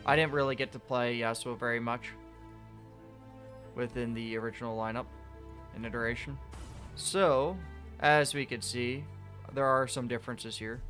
I didn't really get to play Yasuo very much within the original lineup and iteration. So, as we can see, there are some differences here.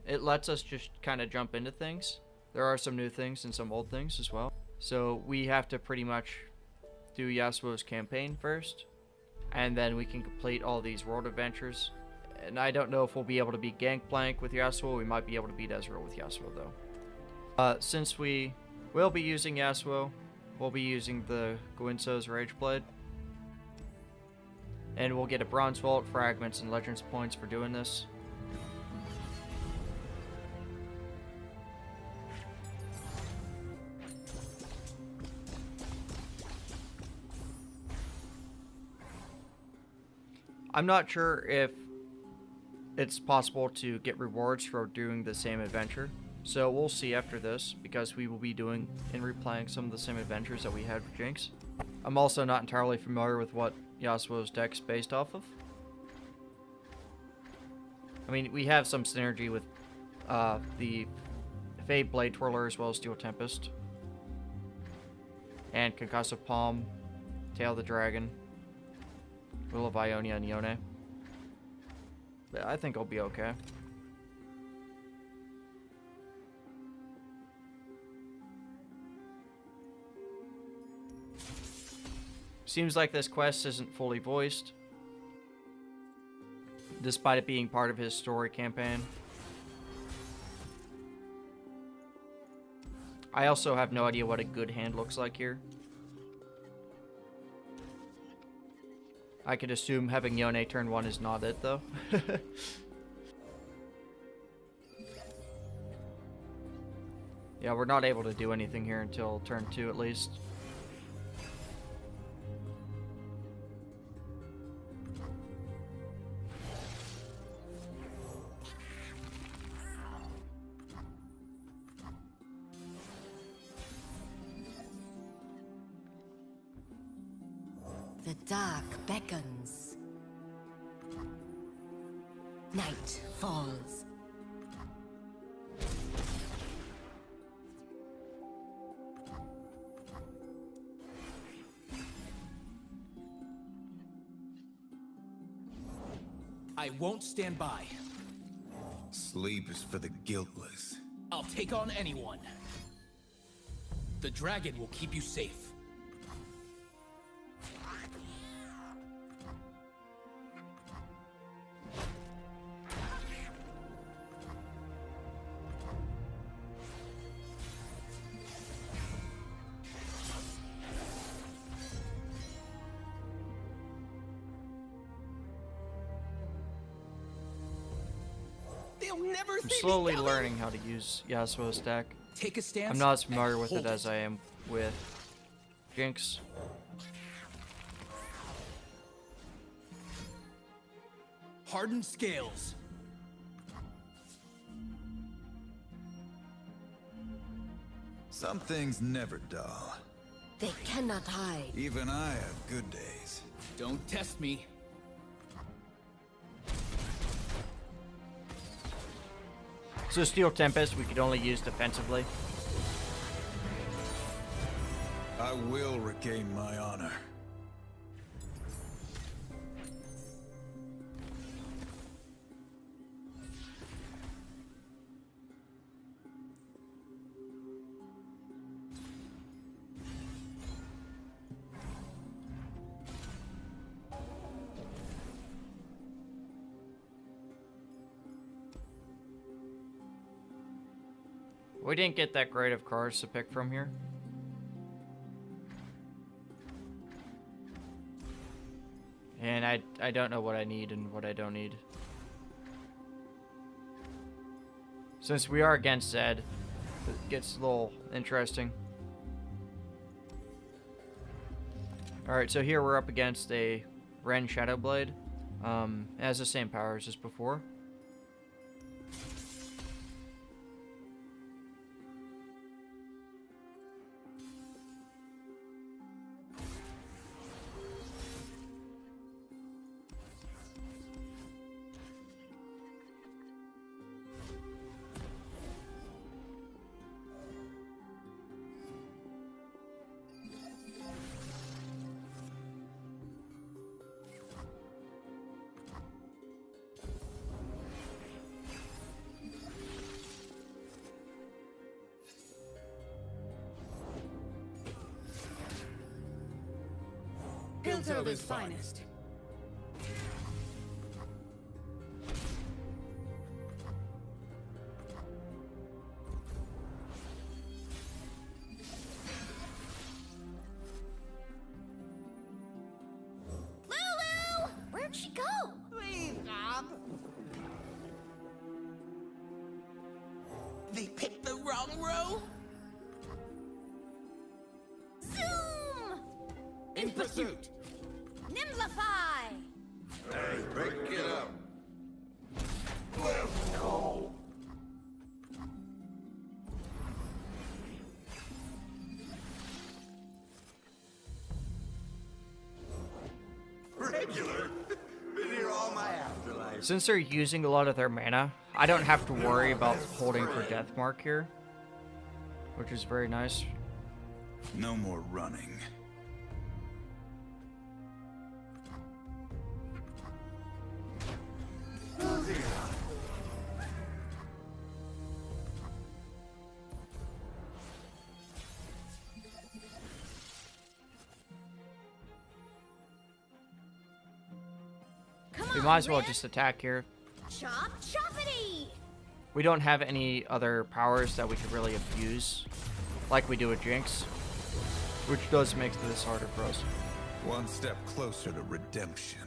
It lets us just kind of jump into things. There are some new things and some old things as well. So we have to pretty much do Yasuo's campaign first, and then we can complete all these world adventures. And I don't know if we'll be able to beat Gangplank with Yasuo. We might be able to beat Ezreal with Yasuo though. Since we will be using Yasuo, we'll be using the Guinso's Rageblade. And we'll get a Bronze Vault, Fragments, and Legends points for doing this. I'm not sure if it's possible to get rewards for doing the same adventure. So we'll see after this, because we will be doing and replaying some of the same adventures that we had with Jinx. I'm also not entirely familiar with what Yasuo's deck's based off of. I mean, we have some synergy with the Fade Blade Twirler as well as Steel Tempest. And Concussive Palm, Tail of the Dragon, Will of Ionia, and Yone. But I think I'll be okay. Seems like this quest isn't fully voiced, despite it being part of his story campaign. I also have no idea what a good hand looks like here. I could assume having Yone turn 1 is not it, though. Yeah, we're not able to do anything here until turn 2 at least. The dark beckons. Night falls. I won't stand by. Sleep is for the guiltless. I'll take on anyone. The dragon will keep you safe. I'm slowly learning how to use Yasuo's deck. Take a stance. I'm not as familiar with it as I am with Jinx. Hardened scales. Some things never dull. They cannot hide. Even I have good days. Don't test me. So Steel Tempest we could only use defensively. I will regain my honor. We didn't get that great of cards to pick from here. And I don't know what I need and what I don't need. Since we are against Zed, it gets a little interesting. Alright, so here we're up against a Ren Shadowblade. It has the same powers as before. Piltover's finest. Lulu! Where'd she go? Please, Rob. They picked the wrong row? Zoom! In pursuit. Nimblify! Hey, break it up. Regular? Been here all my afterlife. Since they're using a lot of their mana, I don't have to worry about holding for Deathmark here, which is very nice. No more running. Come We on, might as well Rick. just attack here. Chop choppity! We don't have any other powers that we could really abuse, like we do with Jinx, which does make this harder for us. One step closer to redemption.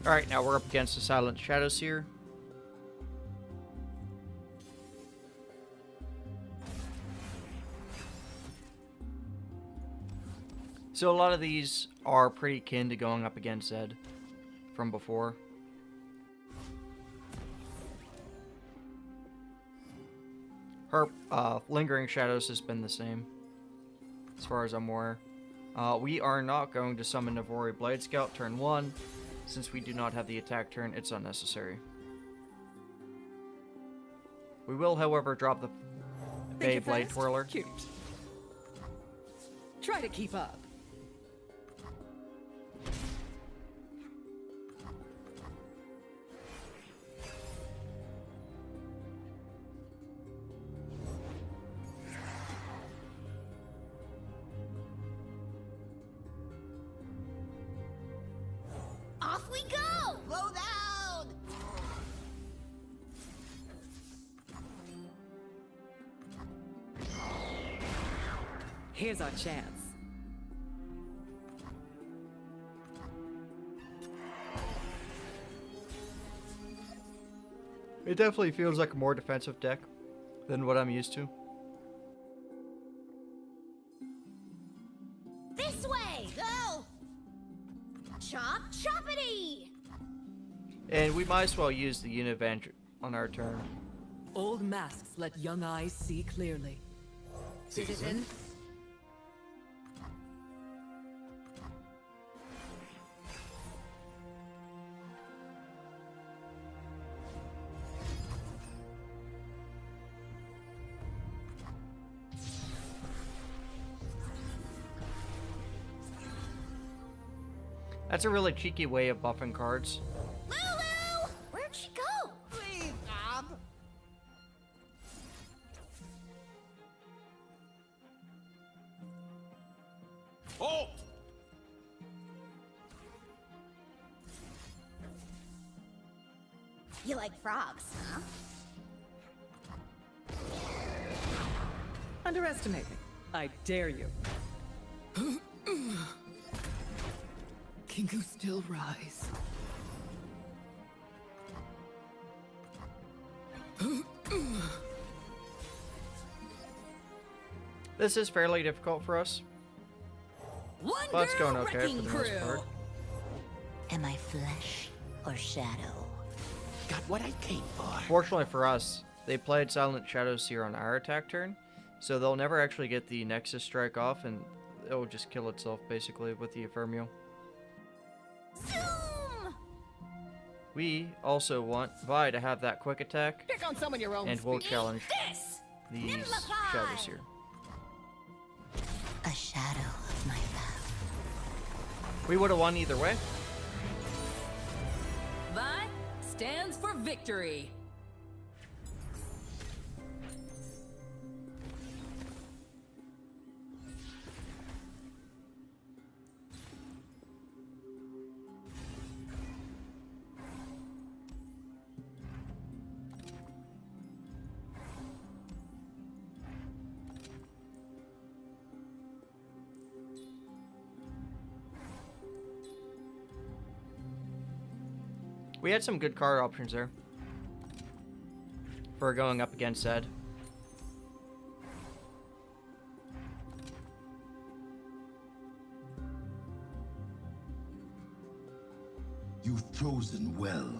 Alright, now we're up against the Silent Shadows here. So a lot of these are pretty akin to going up against Zed from before. Her Lingering Shadows has been the same, as far as I'm aware. We are not going to summon Navori Blade Scout turn 1. Since we do not have the attack turn, it's unnecessary. We will, however, drop the Think you're Blade fast? Twirler. Cute. Try to keep up. Off we go! Slow down! Here's our chance. It definitely feels like a more defensive deck than what I'm used to. This way! Go! Chop choppity! And we might as well use the Univenge on our turn. Old masks let young eyes see clearly. Citizen? That's a really cheeky way of buffing cards. Lulu! Where'd she go? Please, Rob. Halt! You like frogs, huh? Underestimate me. I dare you. Can you still rise? This is fairly difficult for us, One but it's going girl okay for wrecking the most crew. part. Am I flesh or shadow? Got what I came for. Fortunately for us, they played Silent Shadows here on our attack turn, so they'll never actually get the Nexus strike off, and it'll just kill itself basically with the Ephemeral. Zoom! we also want Vi to have that quick attack, Pick on someone your own and we'll speed. challenge This! these Nimblify! shadows here. A shadow of my vow. We would have won either way. Vi stands for victory. We had some good card options there for going up against Zed. You've chosen well.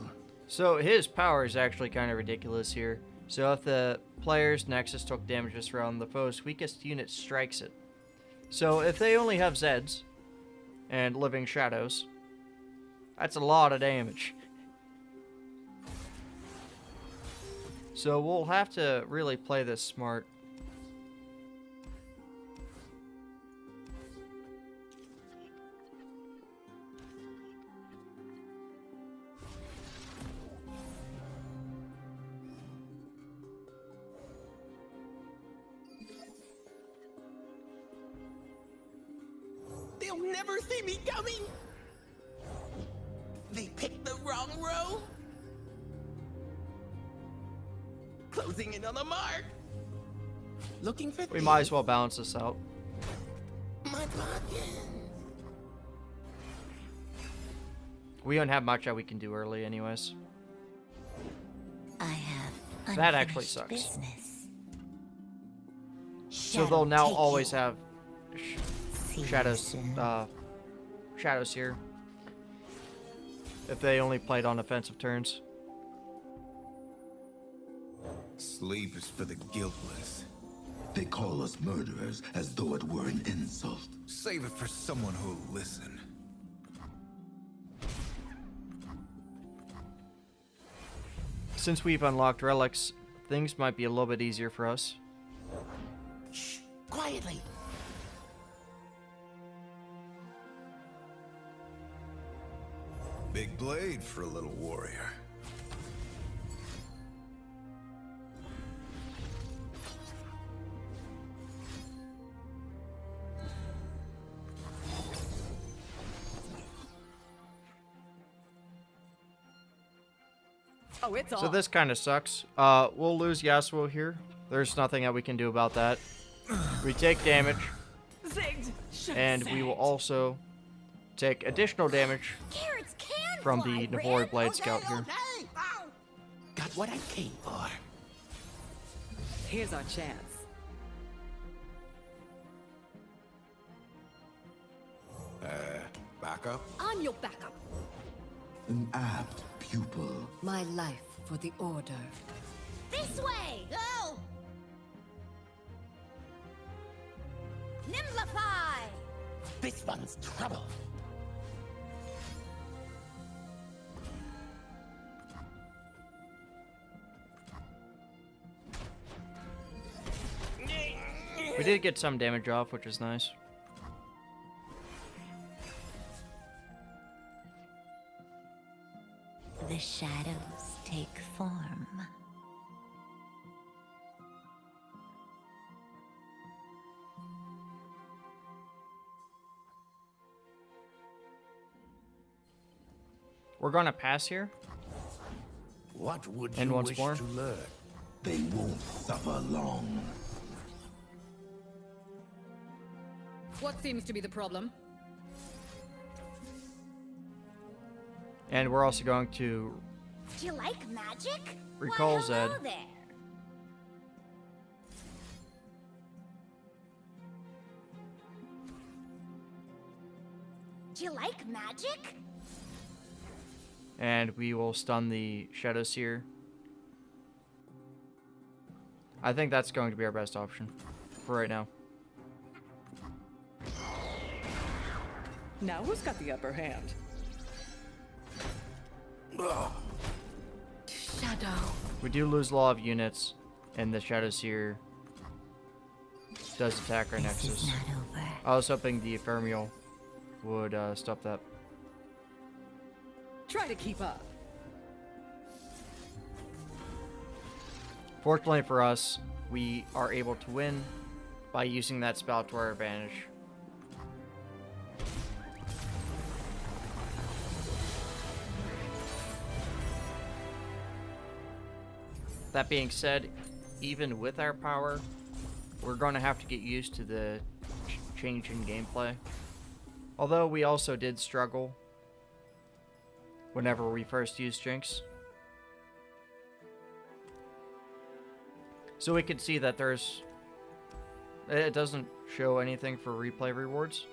So his power is actually kind of ridiculous here. So if the player's Nexus took damage this round, the foe's weakest unit strikes it. So if they only have Zeds and Living Shadows, that's a lot of damage. So we'll have to really play this smart. They'll never see me coming. They picked the wrong row. Closing in on the mark. Looking for We might as well balance this out. my pocket. We don't have much that we can do early anyways. I have That actually unfinished sucks. business. So they'll now take always you. have See you shadows, soon. shadows here. If they only played on offensive turns. Sleep is for the guiltless. They call us murderers as though it were an insult. Save it for someone who'll listen. Since we've unlocked relics, things might be a little bit easier for us. Shh, quietly. Big blade for a little warrior. Oh, it's So on. this kind of sucks. We'll lose Yasuo here. There's nothing that we can do about that. We take damage, Zigged. Should've and we will sagged. also take additional damage Carrots can from fly, the Red. Navori Blade Scout here. Okay. Ow. Got what I came for. Here's our chance. Back up. I'm your backup. An apt pupil. My life for the Order. This way! Go! Nimblify! This one's trouble. We did get some damage off, which is nice. The shadows take form. We're gonna pass here. What would And you once wish more. to learn? They won't suffer long. What seems to be the problem? And we're also going to Do you like magic? Recall Why, hello Zed. there. Do you like magic? and we will stun the Shadow Seer. I think that's going to be our best option for right now. Now who's got the upper hand? Shadow. We do lose a lot of units, and the Shadow Seer does attack our This is Nexus. not over. I was hoping the Ephemeral would stop that. Try to keep up. Fortunately for us, we are able to win by using that spell to our advantage. That being said, even with our power, we're going to have to get used to the change in gameplay. Although we also did struggle whenever we first used Jinx. So we can see that it doesn't show anything for replay rewards.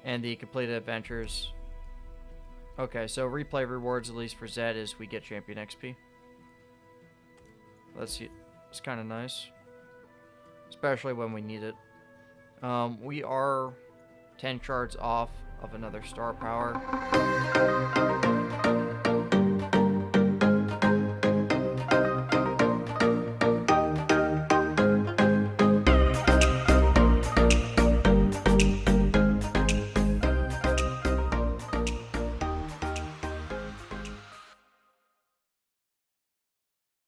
And the completed adventures. Okay, so replay rewards, at least for Zed, is we get champion XP. Let's see. It's kind of nice. Especially when we need it. We are 10 shards off of another star power.